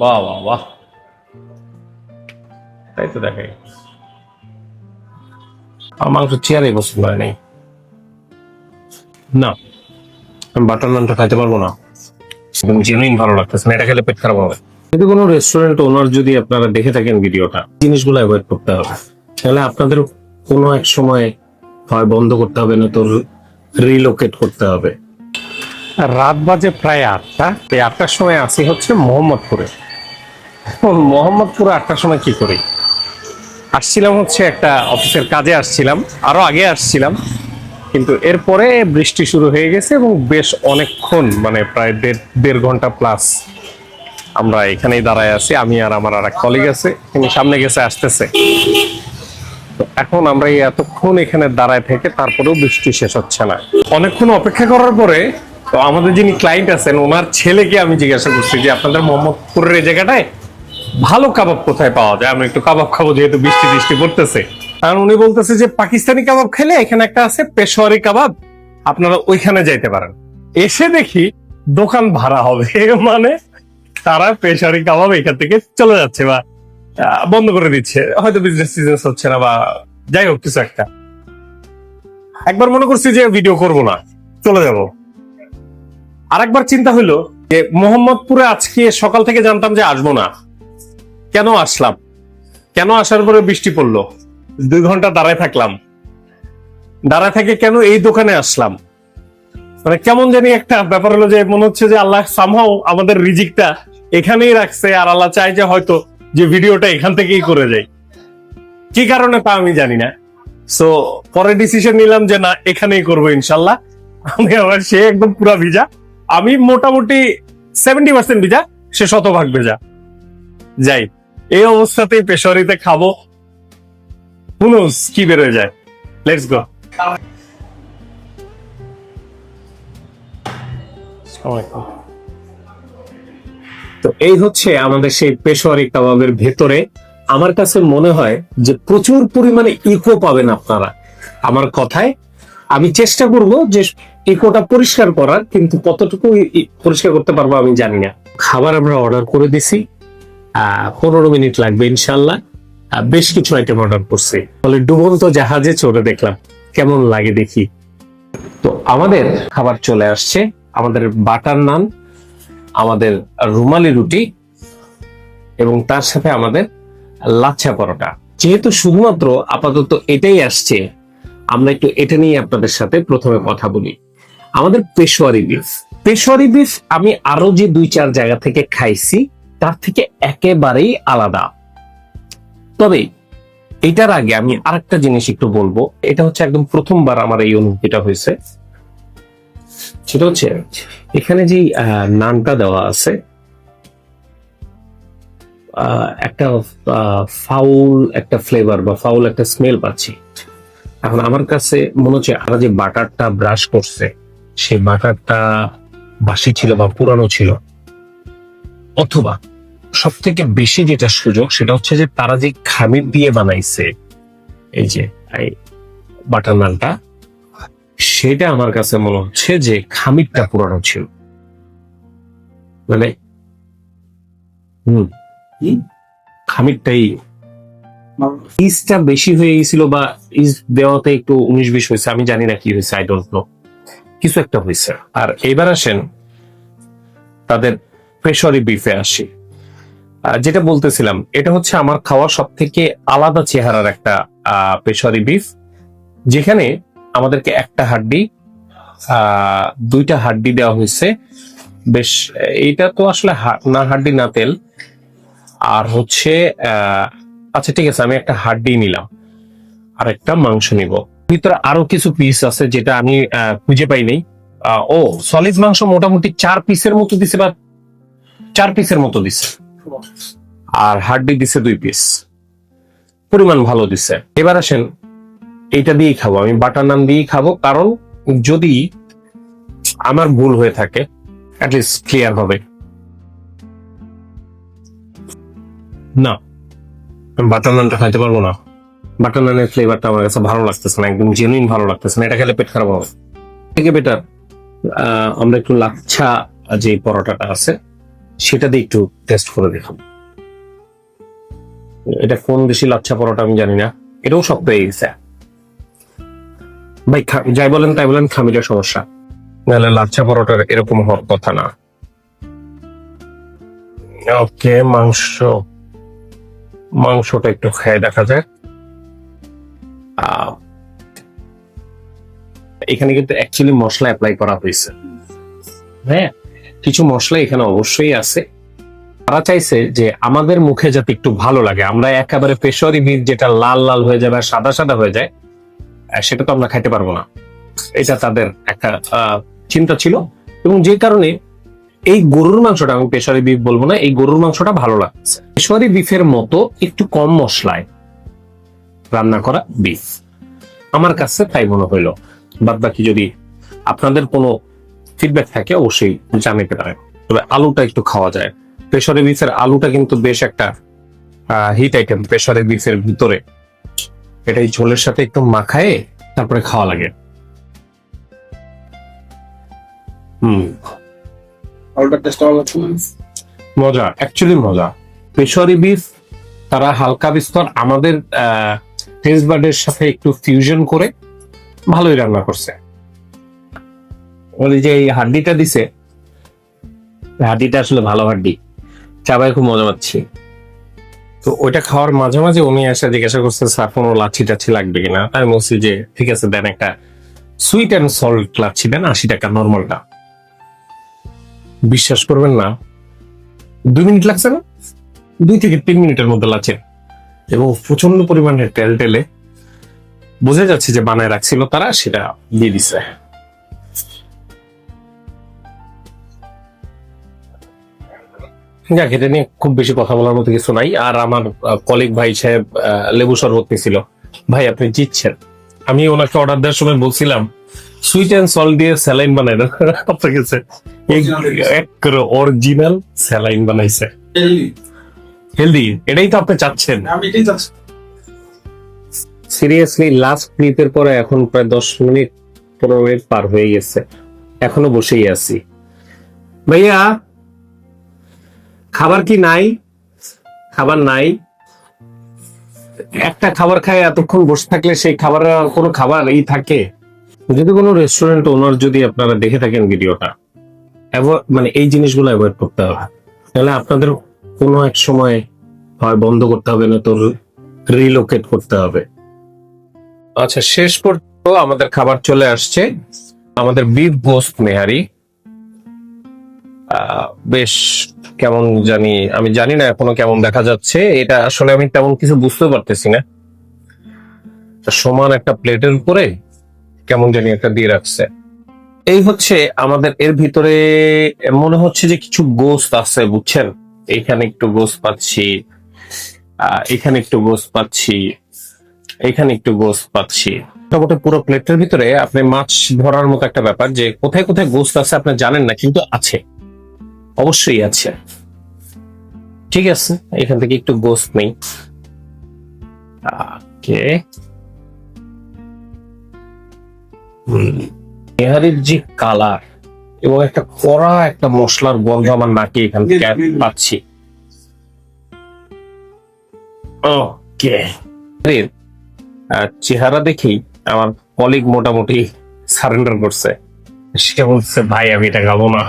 বাহ বাহ বাহ, তাই তো দেখাই। আমার মাংস চেয়ারে পছন্দ হয় নাই। না, আমি বাটার নানটা খাইতে পারবো না, জেনুইন ভালো লাগতেছে না, এটা খেলে পেট খারাপ হবে। কিন্তু কোনো রেস্টুরেন্ট ওনার যদি আপনারা দেখে থাকেন ভিডিওটা, জিনিসগুলো অ্যাভয়েড করতে হবে, তাহলে আপনাদের কোনো এক সময় হয় বন্ধ করতে হবে, না তো রিলোকেট করতে হবে। রাত বাজে প্রায় 8টা, এই 8টার সময় আসি হচ্ছে মোহাম্মদপুরে। মোহাম্মদপুরে 8টার সময় কি করি, আসছিলাম হচ্ছে একটা অফিসের কাজে আসছিলাম, আরো আগে আসছিলাম, কিন্তু এরপরে বৃষ্টি শুরু হয়ে গেছে এবং বেশ অনেকক্ষণ, মানে প্রায় দেড় ঘন্টা প্লাস আমরা এখানেই দাঁড়ায় আছি। আমি আর আমার আর এক কলিগ আছে, তিনি সামনে গেছে, আসতেছে। তো এখন আমরা এই এতক্ষণ এখানে দাঁড়ায় থেকে তারপরেও বৃষ্টি শেষ হচ্ছে না। অনেকক্ষণ অপেক্ষা করার পরে তো আমাদের যিনি ক্লায়েন্ট আছেন ওনার ছেলেকে আমি জিজ্ঞাসা করছি যে আপনাদের মোহাম্মদপুরের এই জায়গাটায় ভালো কাবাব কোথায় পাওয়া যায়, আমরা একটু কাবাব খাবো, যেহেতু বৃষ্টি বৃষ্টি পড়তেছে। কারণ উনি বলতেছে যে পাকিস্তানি কাবাব খেলে এখানে একটা আছে পেশোয়ারি কাবাব, আপনারা ওইখানে যাইতে পারেন। এসে দেখি দোকান ভাড়া হবে, মানে তারা পেশোয়ারি কাবাব এখান থেকে চলে যাচ্ছে বা বন্ধ করে দিচ্ছে, হয়তো বিজনেস টিজনেস হচ্ছে না বা যাই হোক কিছু একটা। একবার মনে করছি যে ভিডিও করব না, চলে যাব। আরেকবার চিন্তা হইলো যে মোহাম্মদপুরে আজকে সকাল থেকে জানতাম যে আসবো না, কেন আসলাম, কেন আসার পরে বৃষ্টি পড়লো, 2 ঘন্টা দাঁড়ায় থাকলাম, দাঁড়ায় থেকে কেন এই দোকানে আসলাম, মানে কেমন জানি একটা ব্যাপার হলো যে মনে হচ্ছে যে আল্লাহ সামহাও আমাদের রিজিকটা এখানেই রাখছে, আর আল্লাহ চাই যে হয়তো যে ভিডিওটা এখান থেকেই করে যাই, কি কারণে তা আমি জানি না। সো পরে ডিসিশন নিলাম যে না, এখানেই করবো ইনশাল্লাহ। আমি আবার সে একদম পুরা ভিজা, আমি মোটামুটি 70% ভিজা, সে 100% ভেজা। যাই, এই অবস্থাতেই পেশোয়ারিতে খাবো, হুনোস কি বেরোয় যায়। Let's go. তো এই হচ্ছে আমাদের সেই পেশোয়ারি কাবাবের ভেতরে। আমার কাছে মনে হয় যে প্রচুর পরিমাণে ইকো পাবেন আপনারা আমার কথায়। আমি চেষ্টা করব যে ইকোটা পরিষ্কার করার, কিন্তু কতটুকু পরিষ্কার করতে পারবো আমি জানি না। খাবার আমরা অর্ডার করে দিছি, 15 মিনিট লাগবে ইনশাল্লাহ। বেশ কিছু আইটেম অর্ডার করছি, ফলে ডুবন্ত জাহাজে চড়ে দেখলাম কেমন লাগে দেখি। তো আমাদের খাবার চলে আসছে, আমাদের বাটার নান, আমাদের রুমালি রুটি এবং তার সাথে আমাদের লাচ্ছা পরোটা। যেহেতু শুধুমাত্র আপাতত এটাই আসছে, আমরা একটু এটা নিয়ে আপনাদের সাথে প্রথমে কথা বলি। আমাদের পেশোয়ারি বিফ, পেশোয়ারি বিফ আমি আরো যে 2-4 জায়গা থেকে খাইছি তার থেকে একেবারেই আলাদা। তবে এটার আগে আমি আরেকটা জিনিস একটু বলবো, এটা হচ্ছে একদম প্রথমবার আমার এই অনুভূতিটা হয়েছে। সেটা হচ্ছে এখানে যে নানটা দেওয়া আছে, একটা ফাউল একটা ফ্লেভার বা ফাউল একটা স্মেল পাচ্ছি। এখন আমার কাছে মনে হচ্ছে আমরা যে বাটারটা ব্রাশ করছে সেই বাটারটা বাসি ছিল বা পুরানো ছিল, অথবা সব থেকে বেশি যেটা সুযোগ সেটা হচ্ছে যে তারা যে খামির দিয়ে বানাইছে এই যে বাটার নানটা, সেটা আমার কাছে মনে হচ্ছে যে খামিরটা পুরানো ছিল। মানে খামিরটাই ইস্টটা বেশি হয়ে গেছিল বা ইস্ট দেওয়াতে একটু 19-20 হয়েছে, আমি জানি না কি হয়েছে, আই ডোন্ট নো, কিছু একটা হয়েছে। আর এবার আসেন তাদের পেশোয়ারি বিফে আসি। যেটা বলতেছিলাম, এটা হচ্ছে আমার খাওয়া সব থেকে আলাদা চেহারার একটা পেশোয়ারি বিফ, যেখানে আমাদেরকে একটা হাড্ডি, 2টা হাড্ডি দেওয়া হয়েছে। বেশ, এইটা তো আসলে না হাড্ডি না তেল, আর হচ্ছে আচ্ছা ঠিক আছে, আমি একটা হাড্ডি নিলাম আর একটা মাংস নিব। ভিতরে আরো কিছু পিস আছে যেটা আমি খুঁজে পাই নাই। ও সলিড মাংস মোটামুটি 4 পিসের মতো দিছে বা 4 পিসের মতো দিছে, আর হাড্ডি দিছে 2 পিস, পরিমাণ ভালো দিছে। এবার আসেন এইটা দিয়েই খাবো, আমি বাটার নান দিয়েই খাবো, কারণ যদি আমার ভুল হয়ে থাকে অ্যাটলিস্ট ক্লিয়ার হবে। না, বাটার নানটা খাইতে পারবো না, বাটার নানের ফ্লেভারটা আমার কাছে ভালো লাগতেছে না, একদম জেনুইন ভালো লাগতেছে না, এটা খেলে পেট খারাপ হবে। থেকে বেটার আমরা একটু লাচ্ছা যে পরোটাটা আছে সেটা দিয়ে একটু টেস্ট করে দেখুন। এটা কোন দেশি লাচ্ছা পরোটা আমি জানি না, এটাও শক্ত হয়ে গেছে ভাই। যাই বলেন তাই বলেন, খামিরের সমস্যা, নাহলে লাচ্ছা পরোটার এরকম হওয়ার কথা না। ওকে, মাংসটা একটু খেয়ে দেখা যায়। এখানে কিন্তু অ্যাকচুয়ালি মশলা অ্যাপ্লাই করা হয়েছে, হ্যাঁ কিছু মশলা এখানে অবশ্যই আছে। তারা চাইছে যে আমাদের মুখে যাতে একটু ভালো লাগে, আমরা একেবারে পেশোয়ারি মিট যেটা লাল লাল হয়ে যাবে আর সাদা সাদা হয়ে যায়, সেটা তো আমরা খাইতে পারবো না। এটা তাদের একটা চিন্তা ছিল, এবং যে কারণে এই গরুর মাংসটা, আমি পেশোয়ারি বিফ বলবো না, এই গরুর মাংসটা ভালো লাগছে। পেশোয়ারি বিফের মতো একটু কম মশলায় রান্না করা বিফ আমার কাছে তাই মনে হইলো। বাদ বাকি যদি আপনাদের কোনো ফিডব্যাক থাকে অবশ্যই জানাতে পারেন। তবে আলুটা একটু খাওয়া যায়, পেশোয়ারি বিফের আলুটা কিন্তু বেশ একটা হিট আইটেম পেশোয়ারি বিফের ভিতরে। এটাই ঝোলের সাথে একটু মাখায়ে তারপরে খাওয়া লাগে। মজা, অ্যাকচুয়ালি মজা। পেশোয়ারি বিফ তারা হালকা বিস্তর আমাদের টেস্ট বাডের সাথে একটু ফিউশন করে ভালোই রান্না করছে। ওই যে এই হাড্ডিটা দিছে, হাড্ডিটা আসলে ভালো হাড্ডি, চাবাই খুব মজা পাচ্ছি। তো ওইটা খাওয়ার মাঝে মাঝে উনি এসে জিজ্ঞাসা করছে স্যার কোনো লাচ্ছি টাচ্ছি লাগবে কিনা। আমি বলছি যে ঠিক আছে দেন, একটা সুইট অ্যান্ড সল্ট লাচ্ছি দেন, 80 টাকা নর্মালটা। বিশ্বাস করবেন না, 2 মিনিট লাগছে না, 2 থেকে 3 মিনিটের মধ্যে লাচ্ছেন, এবং প্রচন্ড পরিমাণে তেল টেলে বোঝা যাচ্ছে যে বানায় রাখছিল তারা, সেটা দিয়ে দিছে। যাক, এটা নিয়ে খুব বেশি কথা বলার মতো কিছু নাই। আর আমার কলিগ ভাই সাহেব লেবু শরবত নিয়েছিল। ভাই আপনি জিতছেন। আমি ওনাকে অর্ডার দেওয়ার সময় বলছিলাম সুইট অ্যান্ড সল্ট দিয়ে স্যালাইন বানাই না, আপনার কাছে অরিজিনাল স্যালাইন বানাইছে। হেলদি, এটাই তো আপনি চাচ্ছেন। সিরিয়াসলি লাস্ট ক্লিপের পরে এখন প্রায় 10 মিনিট 15 মিনিট পার হয়ে গেছে, এখনো বসেই আছি। ভাইয়া খাবার কি নাই? খাবার নাই। একটা খাবার খায় এতক্ষণ বসে থাকলে সেই খাবারের আর কোনো খাবার থাকে? যদি কোনো রেস্টুরেন্ট ওনার যদি আপনারা দেখে থাকেন ভিডিওটা, মানে এই জিনিসগুলো অ্যাভয়েড করতে হবে, তাহলে আপনাদের কোনো এক সময় হয় বন্ধ করতে হবে, না তো রিলোকেট করতে হবে। আচ্ছা, শেষ পর্যন্ত আমাদের খাবার চলে আসছে, আমাদের বিফ গোস্ত নেহারি। বেশ কেমন জানি, আমি জানি না এখনো কেমন দেখা যাচ্ছে, এটা আসলে আমি তেমন কিছু বুঝতে পারতেছি না। সমান একটা প্লেটের উপরে কেমন জানি একটা দিয়ে রাখছে। এই হচ্ছে আমাদের, এর ভিতরে মনে হচ্ছে যে কিছু গোস্ত আছে, বুঝছেন? এখানে একটু গোস্ত পাচ্ছি, এখানে একটু গোস্ত পাচ্ছি, এখানে একটু গোস্ত পাচ্ছি। মোটামুটি পুরো প্লেটের ভিতরে আপনি মাছ ধরার মতো একটা ব্যাপার, যে কোথায় কোথায় গোস্ত আছে আপনি জানেন না, কিন্তু আছে, অবশ্যই আছে। ঠিক আছে, এখান থেকে একটু গোস্ত নেই। ওকে, নেহারির যে কালার এবং একটা কড়া একটা মশলার গন্ধ আমার নাকে এখান থেকে পাচ্ছি। ওকে, চেহারা দেখেই আমার কলিগ মোটামুটি সারেন্ডার করছে। সে বলছে ভাই আমি এটা খাবো না,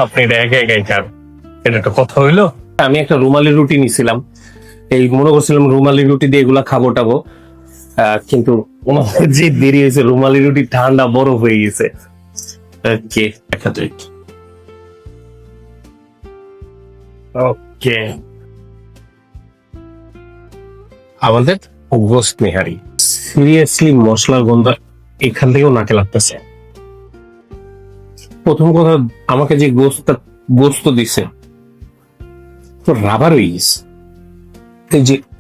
আপনি এটা একা একাই খান। এটা একটা কথা হইলো? আমি একটা রুমালি রুটি নিছিলাম, এই মনে করছিলাম রুমালি রুটি দিয়ে এগুলা খাবো টাবো, কিন্তু যে দেরি হয়েছে, রুমালি রুটি ঠান্ডা বরফ হয়ে গেছে। ওকে, দেখা যাক। ওকে, আমাদের গোস্ত নেহারি। সিরিয়াসলি মশলার গন্ধ এখান থেকেও নাকে লাগতেছে। প্রথম কথা, আমাকে যে গোস্ত দিছে তো রাবার হয়ে গেছে।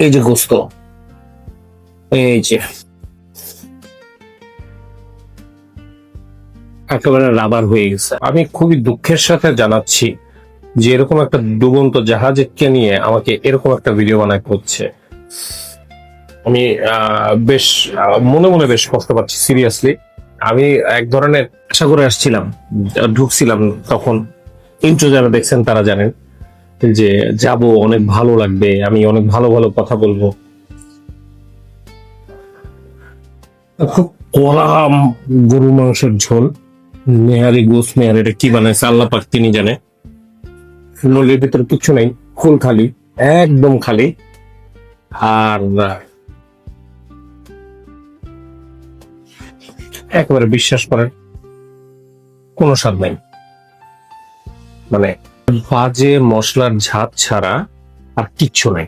এই যে গোস্ত, এই যে একেবারে রাবার হয়ে গেছে। আমি খুবই দুঃখের সাথে জানাচ্ছি যে এরকম একটা ডুবন্ত জাহাজকে নিয়ে আমাকে এরকম একটা ভিডিও বানাতে হচ্ছে। আমি বেশ মনে মনে বেশ কষ্ট পাচ্ছি সিরিয়াসলি। আমি এক ধরনের আশা করে আসছিলাম, ঢুকছিলাম তখন, ইন্ট্রো যারা দেখছেন তারা জানেন, যে যাব, অনেক ভালো লাগবে, আমি অনেক ভালো ভালো কথা বলবো। খুব কড়া গরু মাংসের ঝোল, নেহারি গোস নেহারি, এটা কি বানাইছে আল্লাহ পাক তিনি জানে। নলির ভিতরে কিচ্ছু নাই, ফুল খালি, একদম খালি। আর একেবারে বিশ্বাস করেন কোনো স্বাদ নাই, মানে বাজে মশলার ঝাঁজ ছাড়া আর কিচ্ছু নাই।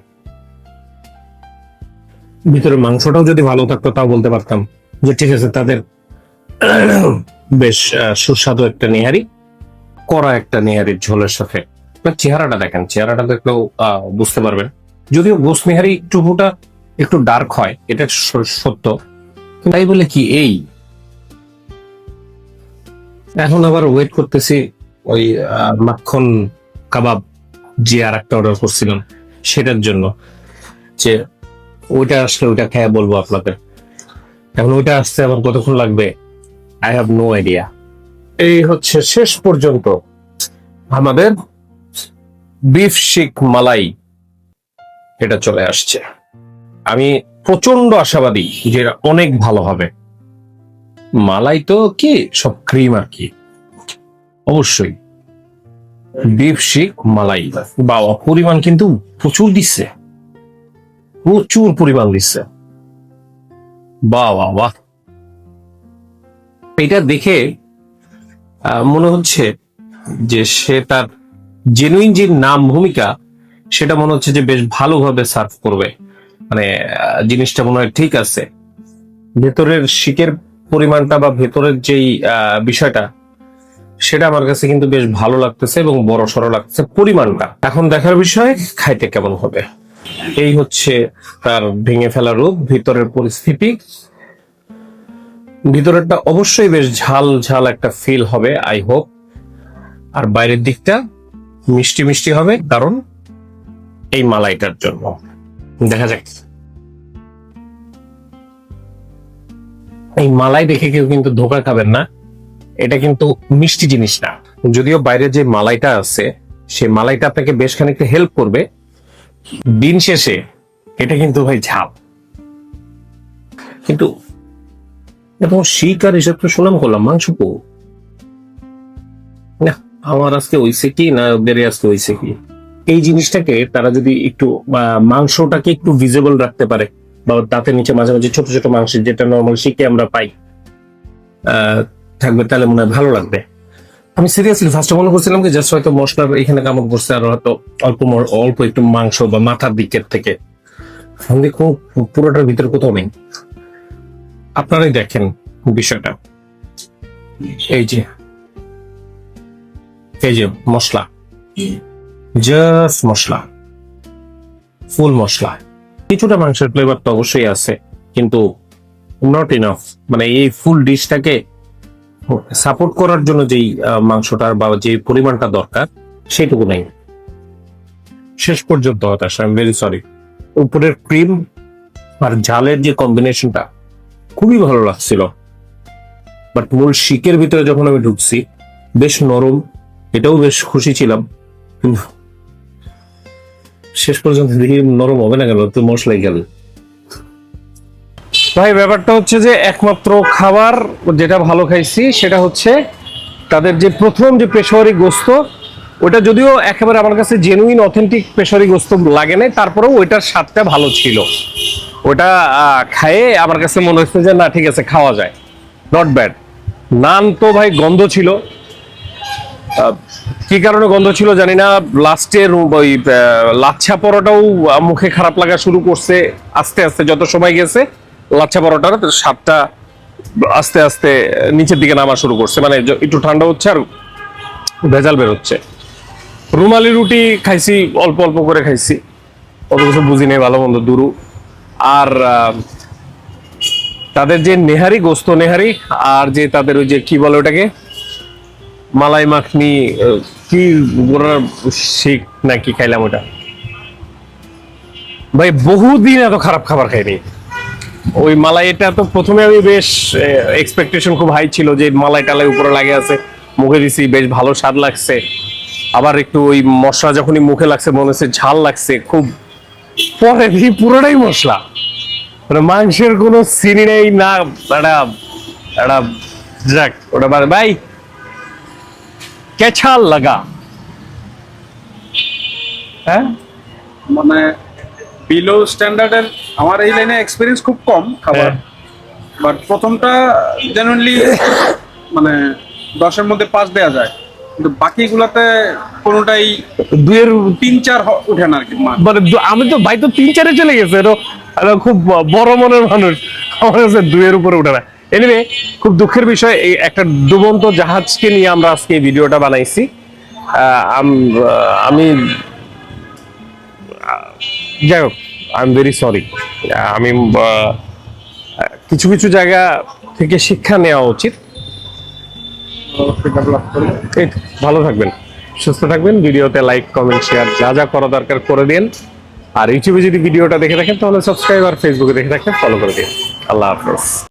ভিতরে মাংসটাও যদি ভালো থাকতো তাও বলতে পারতাম যে ঠিক আছে, তাদের বেশ সুস্বাদু একটা নেহারি, কড়া একটা নেহারির ঝোলের সাথে। চেহারাটা দেখেন, চেহারাটা দেখলেও বুঝতে পারবেন। যদিও গোস নেহারি একটু ডার্ক হয়, এটা সত্য, তাই বলে কি এই এখন আবার ওয়েট করতেছি ওই মাখন কাবাব যে আর একটা অর্ডার করছিলাম সেটার জন্য, যে ওইটা আসলে ওইটা খেয়ে বলবো আপনাদের। এখন ওইটা আসতে আবার কতক্ষণ লাগবে আই হ্যাভ নো আইডিয়া। এই হচ্ছে শেষ পর্যন্ত আমাদের বিফ শিক মালাই, এটা চলে আসছে। আমি প্রচন্ড আশাবাদী যে এটা অনেক ভালো হবে। মালাই তো কি সব ক্রিম আর কি, অবশ্যই বিফ শিক মালাই। বাবা, পরিমাণ কিন্তু প্রচুর দিচ্ছে, প্রচুর পরিমাণ দিচ্ছে। বাহ বাহ বাহ, এটা দেখে মনে হচ্ছে যে সে তার জেনুইন যে নাম ভূমিকা সেটা মনে হচ্ছে যে বেশ ভালোভাবে সার্ভ করবে। মানে জিনিসটা মনে হয় ঠিক আছে, ভেতরের শিকের পরিমাণটা বা ভেতরের যেই বিষয়টা সেটা আমার কাছে কিন্তু বেশ ভালো লাগতেছে এবং বড় সড়ো লাগতেছে পরিমাণটা। এখন দেখার বিষয় খাইতে কেমন হবে। এই হচ্ছে তার ভেঙে ফেলা রূপ, ভিতরের পরিস্থিতি। ভিতরেরটা অবশ্যই বেশ ঝাল ঝাল একটা ফিল হবে আই হোপ, আর বাইরের দিকটা মিষ্টি মিষ্টি হবে কারণ এই মালাইটার জন্য। দেখা যাক। এই মালাই দেখে কেউ কিন্তু ধোকা খাবেন না, এটা কিন্তু মিষ্টি জিনিস না। যদিও বাইরে যে মালাইটা আছে সে মালাইটা আপনাকে বেশ খানিকটা হেল্প করবে, দিন শেষে এটা কিন্তু ভাই ঝাল। কিন্তু শিক আর হিসাব তো সুনাম করলাম, মাংস পো না আমার আজকে হইছে কি না বেড়ে আজকে হইছে কি, এই জিনিসটাকে তারা যদি একটু মাংসটাকে একটু ভিজিবল রাখতে পারে, বা দাঁতের নিচে মাঝে মাঝে ছোট ছোট মাংস যেটা নর্মাল শিকে আমরা পাই থাকবে, তাহলে মনে হয় ভালো লাগবে। আমি সিরিয়াসলি ফার্স্টে মনে করছিলাম যে জাস্ট হয়তো মশলার এখানে কামড় করছে আর হয়তো অল্প একটু মাংস বা মাথার দিকের থেকে, দেখুন পুরোটার ভিতরে কোথাও নেই। আপনারাই দেখেন বিষয়টা, এই যে মশলা, জাস্ট মশলা, ফুল মশলা। কিছুটা মাংসের ফ্লেভার তো অবশ্যই আছে কিন্তু নট ইনাফ, মানে এই ফুল ডিশটাকে সাপোর্ট করার জন্য যেই মাংসটার বা যে পরিমাণটা দরকার সেটুকু নেই। শেষ পর্যন্ত হতাশ, আই এম ভেরি সরি। উপরের ক্রিম আর ঝালের যে কম্বিনেশনটা খুবই ভালো লাগছিল, বাট মূল শিকের ভিতরে যখন আমি ঢুকছি বেশ নরম, এটাও বেশ খুশি ছিলাম, কিন্তু শেষ পর্যন্ত দেখি নরম হবে না কেন, তো মশলাই গেল। ভাই ব্যাপারটা হচ্ছে যে একমাত্র খাবার যেটা ভালো খাইছি সেটা হচ্ছে তাদের যে প্রথম যে পেশোয়ারি গোস্ত, ওটা যদিও একেবারে আমার কাছে জেনুইন অথেন্টিক পেশোয়ারি গোস্ত লাগে নাই, তারপরেও ওইটার স্বাদটা ভালো ছিল। ওটা খায়ে আমার কাছে মনে হচ্ছে যে না ঠিক আছে খাওয়া যায়, নট ব্যাড। নান তো ভাই গন্ধ ছিল, কি কারণে গন্ধ ছিল জানি না। লাস্টের ওই লাচ্ছা পরোটাও মুখে খারাপ লাগা শুরু করছে আস্তে আস্তে, যত সময় গেছে লাচ্ছা পরোটার স্বাদটা আস্তে আস্তে নিচের দিকে নামা শুরু করছে, মানে একটু ঠান্ডা হচ্ছে আর ভেজাল বের হচ্ছে। রুমালি রুটি খাইছি, অল্প অল্প করে খাইছি, অত কিছু বুঝি নেই ভালো মন্দ দুরু। আর তাদের যে নেহারি গোস্ত নেহারি, আর যে তাদের ওই যে কি বলে ওটাকে মালাই মাখনি কি শিক নাকি খাইলাম ওটা, ভাই বহুদিন এত খারাপ খাবার খাইনি। ওই মালাইটা তো প্রথমে আমি বেশ এক্সপেকটেশন খুব হাই ছিল যে মালাই টালাই উপরে লাগে আছে, মুখে দিছি বেশ ভালো স্বাদ লাগছে, আবার একটু ওই মশলা যখনই মুখে লাগছে মনে হচ্ছে ঝাল লাগছে খুব, পরে দেখি পুরোটাই মশলা, মানে মাংসের কোনো চিনি নেই না। একটা একটা যাক ওটা ভাই কেছাল লাগা। হ্যাঁ মানে বিলো স্ট্যান্ডার্ডের আমার এই লাইনে এক্সপিরিয়েন্স খুব কম খাবার, বাট প্রথমটা জেনুইনলি মানে 10-এর মধ্যে 5 দেওয়া যায়, কিন্তু বাকিগুলোতে কোনোটাই 2-এর 3-4 উঠে না আর কি মান। মানে আমি তো ভাই তো 3-4-এ চলে গেছে, এটা খুব বড় মনের মানুষ, আমার কাছে 2-এর উপরে উঠে না। এনিওয়ে খুব দুঃখের বিষয়, এই একটা ডুবন্ত জাহাজকে নিয়ে আমরা আজকে এই ভিডিওটা বানাইছি। আমি যাই হোক, আই এম ভেরি সরি। আমি কিছু কিছু জায়গা থেকে শিক্ষা নেওয়া উচিত। এই তো, ভালো থাকবেন, সুস্থ থাকবেন, ভিডিওতে লাইক কমেন্ট শেয়ার যা যা করা দরকার করে দিন। আর ইউটিউবে যদি ভিডিওটা দেখে থাকেন তাহলে সাবস্ক্রাইব, আর ফেসবুকে দেখে থাকলে ফলো করে দিন। আল্লাহ হাফেজ।